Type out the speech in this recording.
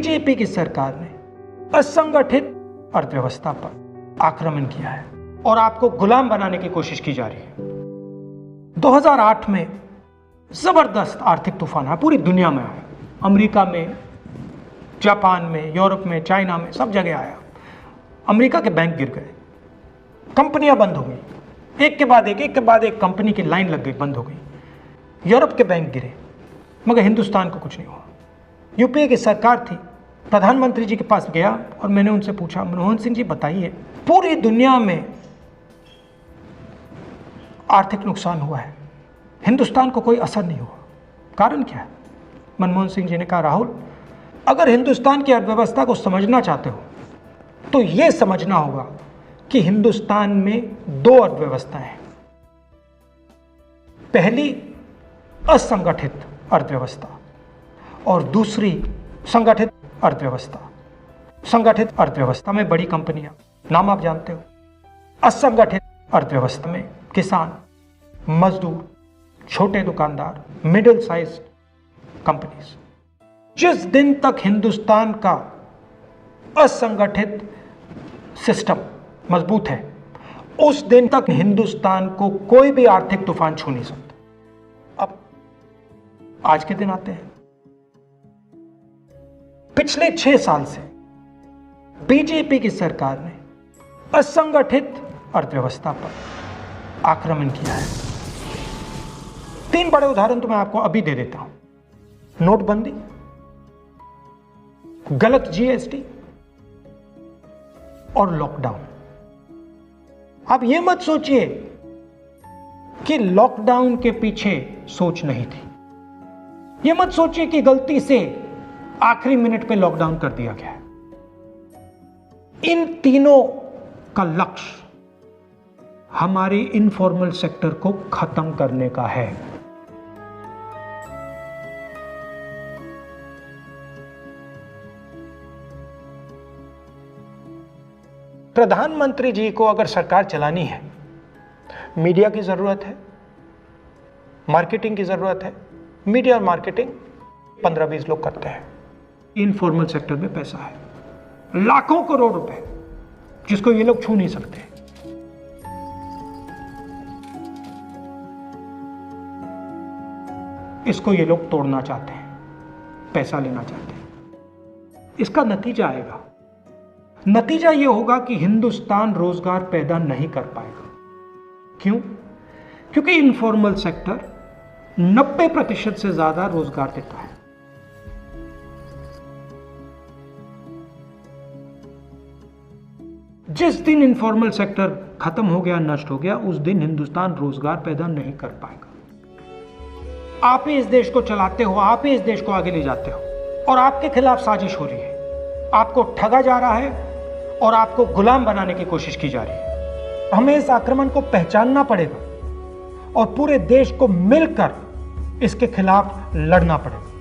BJP की सरकार ने असंगठित अर्थव्यवस्था पर आक्रमण किया है और आपको गुलाम बनाने की कोशिश की जा रही है। 2008 में जबरदस्त आर्थिक तूफान आया, पूरी दुनिया में आया, अमेरिका में, जापान में, यूरोप में, चाइना में, सब जगह आया। अमेरिका के बैंक गिर गए, कंपनियां बंद हो गई, एक के बाद एक कंपनी की लाइन लग गई, बंद हो गई। यूरोप के बैंक गिरे, मगर हिंदुस्तान को कुछ नहीं हुआ। यूपीए की सरकार थी, प्रधानमंत्री जी के पास गया और मैंने उनसे पूछा, मनमोहन सिंह जी बताइए, पूरी दुनिया में आर्थिक नुकसान हुआ है, हिंदुस्तान को कोई असर नहीं हुआ, कारण क्या है? मनमोहन सिंह जी ने कहा, राहुल, अगर हिंदुस्तान की अर्थव्यवस्था को समझना चाहते हो तो यह समझना होगा कि हिंदुस्तान में दो अर्थव्यवस्थाएं हैं। पहली असंगठित अर्थव्यवस्था और दूसरी संगठित अर्थव्यवस्था। संगठित अर्थव्यवस्था में बड़ी कंपनियां, नाम आप जानते हो। असंगठित अर्थव्यवस्था में किसान, मजदूर, छोटे दुकानदार, मिडिल साइज कंपनीज। जिस दिन तक हिंदुस्तान का असंगठित सिस्टम मजबूत है, उस दिन तक हिंदुस्तान को कोई भी आर्थिक तूफान छू नहीं सकता। अब आज के दिन आते हैं। पिछले 6 साल से बीजेपी की सरकार ने असंगठित अर्थव्यवस्था पर आक्रमण किया है। 3 बड़े उदाहरण तो मैं आपको अभी दे देता हूं। नोटबंदी, गलत जीएसटी और लॉकडाउन। आप यह मत सोचिए कि लॉकडाउन के पीछे सोच नहीं थी। यह मत सोचिए कि गलती से आखिरी मिनट पे लॉकडाउन कर दिया गया है। इन तीनों का लक्ष्य हमारे इनफॉर्मल सेक्टर को खत्म करने का है। प्रधानमंत्री जी को अगर सरकार चलानी है, मीडिया की जरूरत है, मार्केटिंग की जरूरत है। मीडिया और मार्केटिंग 15-20 लोग करते हैं। इनफॉर्मल सेक्टर में पैसा है, लाखों करोड़ रुपए, जिसको ये लोग छू नहीं सकते। इसको ये लोग तोड़ना चाहते हैं, पैसा लेना चाहते हैं। इसका नतीजा आएगा। नतीजा यह होगा कि हिंदुस्तान रोजगार पैदा नहीं कर पाएगा। क्यों? क्योंकि इनफॉर्मल सेक्टर 90% से ज्यादा रोजगार देता है। जिस दिन इनफॉर्मल सेक्टर खत्म हो गया, नष्ट हो गया, उस दिन हिंदुस्तान रोजगार पैदा नहीं कर पाएगा। आप ही इस देश को चलाते हो, आप ही इस देश को आगे ले जाते हो और आपके खिलाफ साजिश हो रही है। आपको ठगा जा रहा है और आपको गुलाम बनाने की कोशिश की जा रही है। हमें इस आक्रमण को पहचानना पड़ेगा और पूरे देश को मिलकर इसके खिलाफ लड़ना पड़ेगा।